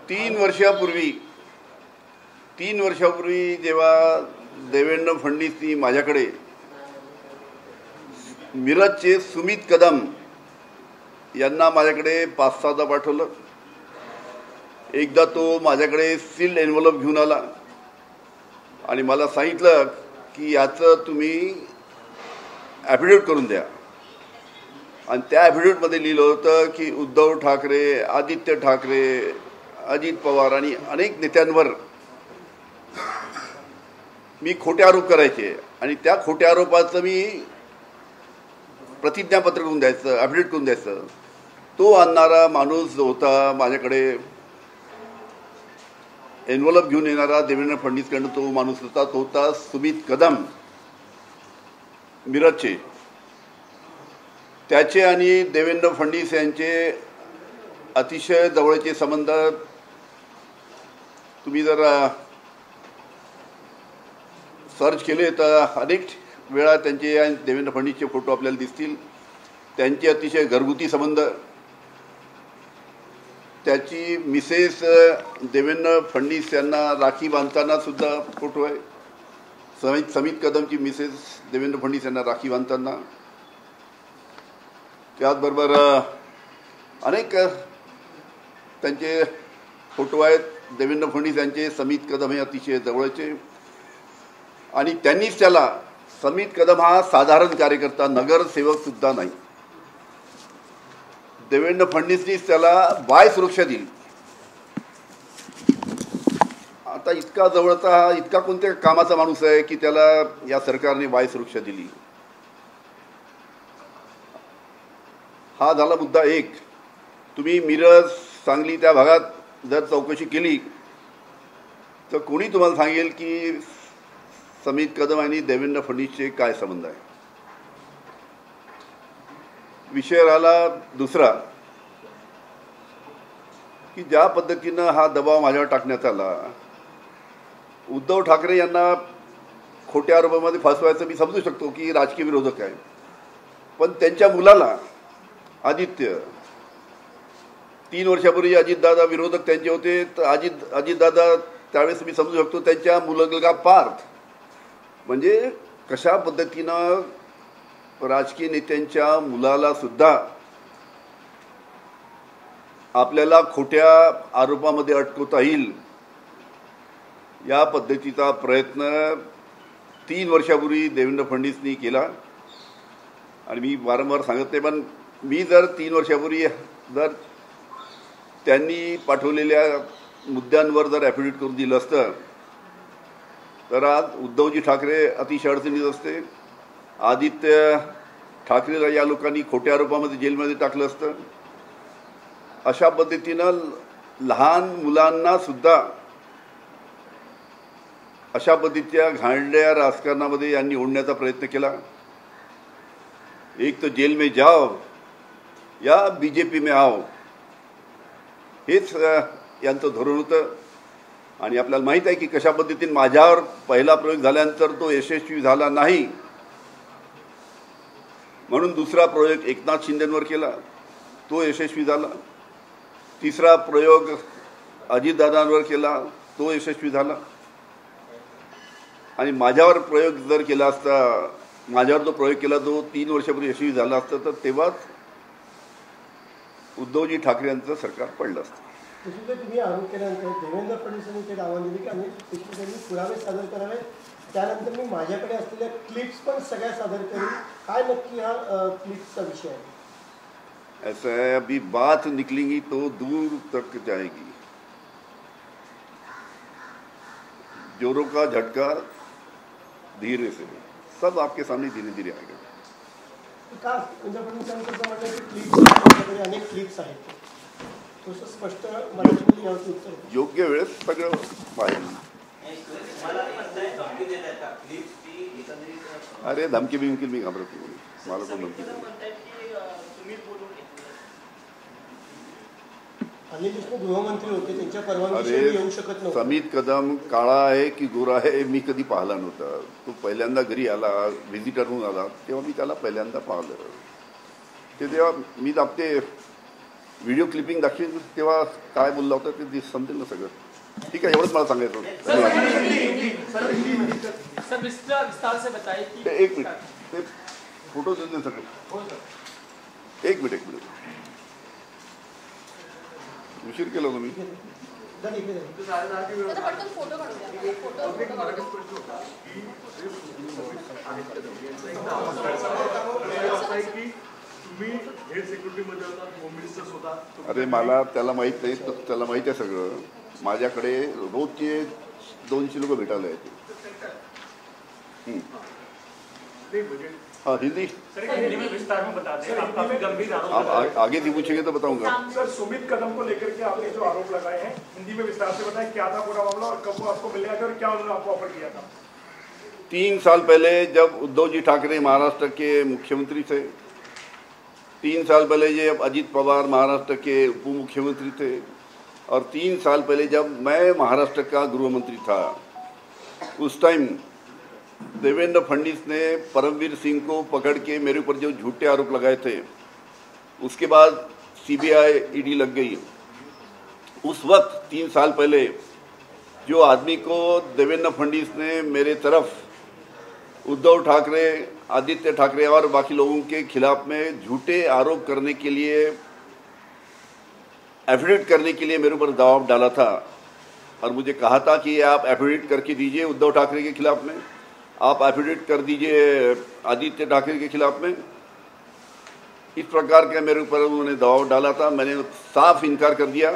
तीन वर्षापूर्वी जेव्हा देवेंद्र फडणवीसनी माझ्याकडे मिरजचे सुमित कदम यांना माझ्याकडे 5-6दा पाठवलं. एकदा तो माझ्याकडे सील्ड एन्व्हलप घेऊन आला आणि मला सांगितलं की याचं तुम्ही ॲफिडेविट करून द्या. आणि त्या ॲफिडेविटमध्ये लिहिलं होतं की उद्धव ठाकरे, आदित्य ठाकरे, अजित पवार आणि अनेक नेत्यांवर मी खोटे आरोप करायचे आणि त्या खोट्या आरोपाचं मी प्रतिज्ञापत्र करून द्यायचं, ॲफिडेविट करून द्यायचं. तो आणणारा माणूस जो होता माझ्याकडे एन्व्हलप घेऊन येणारा देवेंद्र फडणवीसकडनं तो माणूस होता, तो होता सुमित कदम मिरजचे. त्याचे आणि देवेंद्र फडणवीस यांचे अतिशय जवळचे संबंध तुम्ही जर सर्च केले तर अनेक वेळा त्यांचे आणि देवेंद्र फडणवीसचे फोटो आपल्याला दिसतील. त्यांचे अतिशय घरगुती संबंध. त्याची मिसेस देवेंद्र फडणवीस यांना राखी बांधताना सुद्धा फोटो आहे. समित कदमची मिसेस देवेंद्र फडणवीस यांना राखी बांधताना. त्याचबरोबर अनेक त्यांचे फोटो आहेत. देवेंद्र फडणवीस यांचे समित कदम हे अतिशय जवळचे. आणि त्यांनीच त्याला, समित कदम हा साधारण कार्यकर्ता, नगरसेवक सुद्धा नाही, देवेंद्र फडणवीसनीच त्याला वाय सुरक्षा दिली. आता इतका जवळचा, इतका कोणत्या कामाचा माणूस आहे की त्याला या सरकारने वाय सुरक्षा दिली. हा झाला मुद्दा एक. तुम्ही मिरज, सांगली त्या भागात जर चौकशी केली तर कोणी तुम्हाला सांगेल की समित कदम आणि देवेंद्र फडणवीसचे काय संबंध आहे. विषय राहिला दुसरा की ज्या पद्धतीनं हा दबाव माझ्यावर टाकण्यात आला, उद्धव ठाकरे यांना खोट्या आरोपामध्ये फसवायचं मी समजू शकतो की राजकीय विरोधक आहे. पण त्यांच्या मुलाला आदित्य, 3 वर्षापूर्वी अजितदादा विरोधक त्यांचे होते, तर अजितदादा त्यावेळेस मी समजू शकतो त्यांच्या मुलगा पार्थ. म्हणजे कशा पद्धतीनं राजकीय नेत्यांच्या मुलाला सुद्धा आपल्याला खोट्या आरोपामध्ये अटकवता येईल, या पद्धतीचा प्रयत्न 3 वर्षापूर्वी देवेंद्र फडणवीसनी केला. आणि मी वारंवार सांगत नाही, पण मी जर 3 वर्षापूर्वी जर त्यांनी पाठवलेल्या मुद्द्यांवर जर ॲफिडेविट करून दिलं असतं तर आज उद्धवजी ठाकरे अतिशय अडचणीत असते. आदित्य ठाकरेला या लोकांनी खोट्या आरोपामध्ये जेलमध्ये टाकलं असतं. अशा पद्धतीनं लहान मुलांना सुद्धा अशा पद्धतीच्या घाणेरड्या राजकारणामध्ये यांनी ओढण्याचा प्रयत्न केला. एक तर जेल में जाओ या बीजेपी में आओ, हेच यांचं धोरण होतं. आणि आपल्याला माहीत आहे की कशा पद्धतीने माझ्यावर पहिला प्रयोग झाल्यानंतर तो यशस्वी झाला नाही, म्हणून दुसरा प्रयोग एकनाथ शिंदेंवर केला, तो यशस्वी झाला. तिसरा प्रयोग अजितदादांवर केला, तो यशस्वी झाला. आणि माझ्यावर प्रयोग जर केला असता, माझ्यावर जो प्रयोग केला तो 3 वर्षापूर्वी यशस्वी झाला असता, तर तेव्हाच उद्धवजी ठाकरे यांचं सरकार पडलं असतं. तुम्ही आरोप केल्यानंतर देवेंद्र फडणवीसांनी ते दावा दिले की आम्ही पुरावे सादर करावे, त्यानंतर मी माझ्याकडे असलेल्या क्लिप्स पण सगळ्या सादर करेन. काय नक्की हा क्लिप्सचा विषय आहे? ऐसा है, अभी बात निकलेगी तो दूर तक जाएगी. जोरों का झटका धीरे से, सब आपके सामने धीरे धीरे आएगा. देवेंद्र फडणवीसांचं म्हणणं आहे की क्लिप्स, अनेक क्लिप्स आहेत, स्पष्ट मराठीमध्ये यावरती उत्तर. योग्य वेळेस सगळं पाहिजे. अरे धमकी बिमकी मी घाबरत नाही, मला पण धमकी अनिल देशमुख गृहमंत्री होते, त्यांच्या परवानगीशिवाय येऊ शकत नव्हते. समित कदम काळा आहे की गोरा आहे मी कधी पाहिला नव्हता. तो पहिल्यांदा घरी आला, व्हिजिटर म्हणून आला, तेव्हा मी त्याला पहिल्यांदा पाहिलं. ते तेव्हा मी आपले व्हिडिओ क्लिपिंग दाखवीन तेव्हा काय बोलला होता ते समजेल ना सगळं. ठीक आहे, एवढंच मला सांगायचं होतं. सर विस्तार से बताइए कि एक मिनिट, ते फोटो देऊन दे सगळं. एक मिनिट उशीर केला होता मी. फोटो अरे मला त्याला माहित नाही, त्याला माहित आहे सगळं. माझ्याकडे रोजचे 200 लोक भेटायला येते. हाँ हिंदी हिंदी में विस्तार में बता दें, आप काफी गंभीर आरोप आप आगे भी पूछेंगे तो बताऊंगा. सर सुमित कदम को लेकर के आपने जो आरोप लगाए हैं, हिंदी में विस्तार से बताएं क्या था पूरा मामला और कब वो आपको मिलने आया और क्या उन्होंने आपको ऑफर किया था. 3 साल पहले जब उद्धव जी ठाकरे महाराष्ट्र के मुख्यमंत्री थे, 3 साल पहले जब अजित पवार महाराष्ट्र के उप मुख्यमंत्री थे, और 3 साल पहले जब मैं महाराष्ट्र का गृह मंत्री था, उस टाइम देवेंद्र फडणवीस ने परमवीर सिंह को पकड़ के मेरे ऊपर जो झूठे आरोप लगाए थे, उसके बाद सीबीआई ईडी लग गई. उस वक्त 3 साल पहले जो आदमी को देवेंद्र फडणवीस ने मेरे तरफ उद्धव ठाकरे, आदित्य ठाकरे और बाकी लोगों के खिलाफ में झूठे आरोप करने के लिए, एफिडेविट करने के लिए मेरे ऊपर दबाव डाला था और मुझे कहा था कि आप एफिडेविट करके दीजिए उद्धव ठाकरे के खिलाफ में, आप एफिडेविट कर दीजिए आदित्य ठाकरे के खिलाफ में. इस प्रकार के मेरे ऊपर उन्होंने दबाव डाला था. मैंने साफ इनकार कर दिया.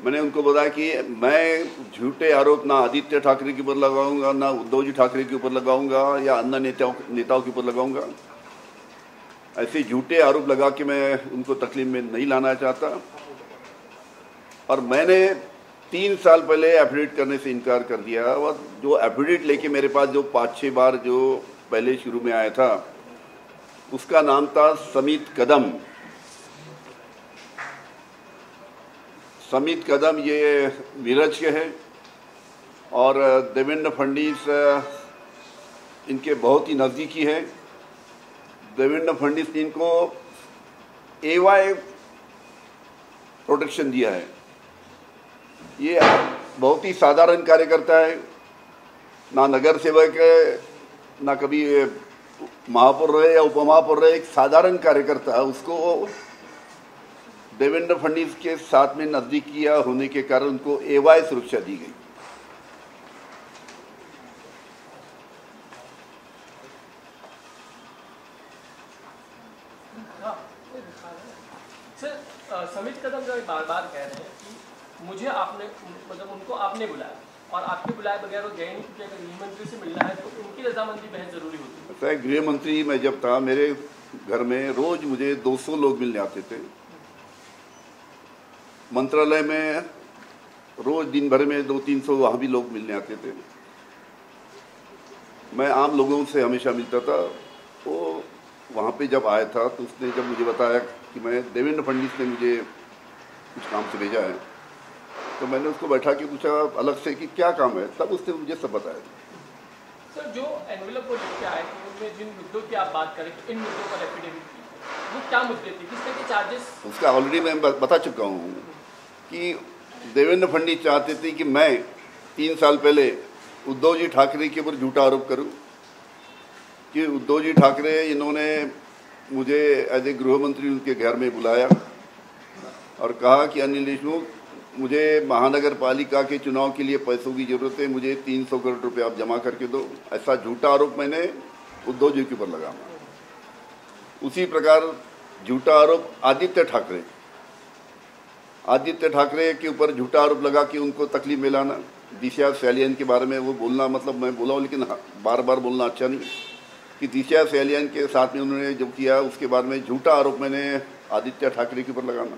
मैंने उनको बताया कि मैं झूठे आरोप ना आदित्य ठाकरे के ऊपर लगाऊंगा, ना उद्धव जी ठाकरे के ऊपर लगाऊंगा या अन्य नेताओं के ऊपर लगाऊंगा. ऐसे झूठे आरोप लगा के मैं उनको तकलीफ में नहीं लाना चाहता. और मैंने 3 साल पहले एफिडेविट करने से इनकार कर दिया. और जो एफिडेविट लेके मेरे पास जो 5-6 बार जो पहले शुरू में आया था, उसका नाम था समित कदम. समित कदम ये नीरज के हैं और देवेंद्र फडणवीस इनके बहुत ही नज़दीकी है. देवेंद्र फडणवीस ने इनको AY प्रोटेक्शन दिया है. ये बहुत ही साधारण कार्यकर्ता है, ना नगर सेवक है, ना कभी महापौर रहे या उपमहापौर रहे. एक साधारण कार्यकर्ता है, उसको देवेंद्र फडणवीस के साथ में नजदीकिया होने के कारण उनको AY सुरक्षा दी गई. सर समित कदम जो बार बार कह रहे हैं कि मुझे आपने, मतलब उनको आपने बुलाया और आपके बुलाए बगैर वो गए नहीं, क्योंकि अगर गृह मंत्री से मिलना है तो उनकी रजामंदी बेहद जरूरी होती है. गृह मंत्री मैं जब था, मेरे घर में रोज मुझे 200 लोग मिलने आते थे. मंत्रालय में रोज दिन भर में 200-300 वहाँ भी लोग मिलने आते थे. मैं आम लोगों से हमेशा मिलता था. वो वहाँ पे जब आया था तो उसने जब मुझे बताया कि मैं देवेंद्र फडणवीस ने मुझे कुछ काम से भेजा है, तो मैंने उसको बैठा के पूछा अलग से कि क्या काम है, तब उसने मुझे सब बताया. सर जो एनवेलप वो लिख के आए थे उनमें जिन मुद्दों की आप बात करें, इन मुद्दों पर एफिडेविट की, वो क्या मुद्दे थे, किस तरह के चार्जेस? उसका ऑलरेडी मैं बता चुका हूँ कि देवेंद्र फडणवीस चाहते थे कि मैं 3 साल पहले उद्धव जी ठाकरे के ऊपर झूठा आरोप करूं कि उद्धव जी ठाकरे इन्होंने मुझे एज ए गृह मंत्री उनके घर में बुलाया और कहा कि अनिल देशमुख, मुझे महानगर पालिका के चुनाव के लिए पैसों की ज़रूरत है, मुझे 300 करोड़ रुपये आप जमा करके दो. ऐसा झूठा आरोप मैंने उद्धव जी के ऊपर लगाया. उसी प्रकार झूठा आरोप आदित्य ठाकरे के ऊपर झूठा आरोप लगा कि उनको तकलीफ में लाना. दिशा सैलियन के बारे में वो बोलना, मतलब मैं बोला हूँ लेकिन बार बार बोलना अच्छा नहीं, कि दिशा सैलियन के साथ में उन्होंने जो किया उसके बारे में झूठा आरोप मैंने आदित्य ठाकरे के ऊपर लगाना.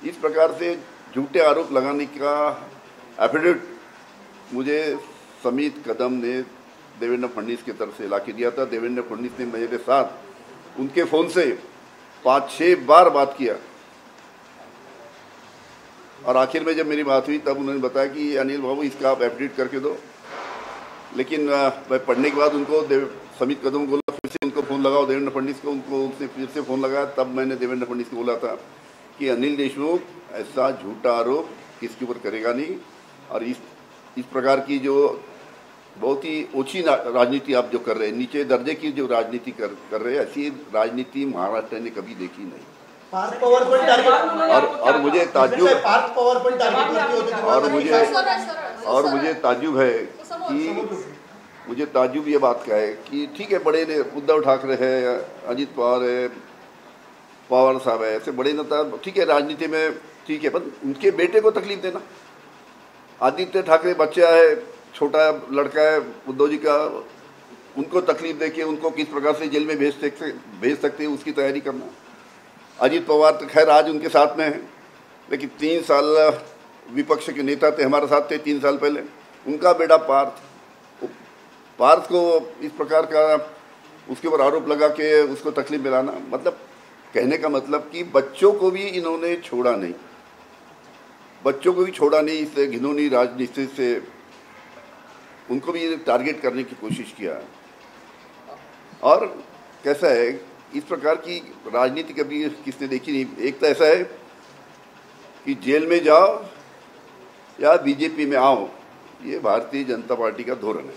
इस प्रकार से झूठे आरोप लगाने का एफिडेविट मुझे समित कदम ने देवेंद्र फडणवीस की तरफ से ला के दिया था. देवेंद्र फडणवीस ने मेरे साथ उनके फ़ोन से 5-6 बार बात किया और आखिर में जब मेरी बात हुई तब उन्होंने बताया कि अनिल बाबू इसका आप एफिडेविट करके दो. लेकिन मैं पढ़ने के बाद उनको समित कदम बोला, फिर से उनको फ़ोन लगाओ देवेंद्र फडणवीस को, उनको उसने फिर से फ़ोन लगाया. तब मैंने देवेंद्र फडणवीस को बोला था कि अनिल देशमुख ऐसा झूठा आरोप किसके ऊपर करेगा नहीं, और इस प्रकार की जो बहुत ही ओछी राजनीति आप जो कर रहे हैं, नीचे दर्जे की जो राजनीति कर रहे हैं, ऐसी राजनीति महाराष्ट्र ने कभी देखी नहीं। पार्थ पवार पण टार्गेट और मुझे ताज्जुब पार्थ पवार पण टार्गेटवरती होते और मुझे ताज्जुब है कि मुझे ताज्जुब ये बात का है कि ठीक है, बड़े ने उद्धव ठाकरे है, अजित पवार है, पवार साहब है, ऐसे बड़े नेता ठीक है राजनीति में ठीक है, पर उनके बेटे को तकलीफ देना। आदित्य ठाकरे बच्चा है, छोटा लड़का है उद्धव जी का, उनको तकलीफ देके उनको किस प्रकार से जेल में भेज सकते हैं उसकी तैयारी करना। अजित पवार तो खैर आज उनके साथ में है, लेकिन 3 साल विपक्ष के नेता थे, हमारे साथ थे 3 साल पहले। उनका बेटा पार्थ को इस प्रकार का उसके ऊपर आरोप लगा के उसको तकलीफ दिलाना, मतलब कहने का मतलब कि बच्चों को भी इन्होंने छोड़ा नहीं, बच्चों को भी छोड़ा नहीं। इस घिनौनी राजनीति से उनको भी टारगेट करने की कोशिश किया। और कैसा है, इस प्रकार की राजनीति कभी किसने देखी नहीं। एक तो ऐसा है कि जेल में जाओ या बीजेपी में आओ, ये भारतीय जनता पार्टी का धोरण है।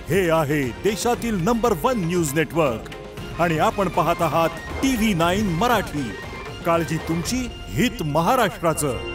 हे आहे देशातील नंबर 1 न्यूज नेटवर्क आणि आपण पाहत आहात TV9 मराठी। काळजी तुमची, हित महाराष्ट्राचं।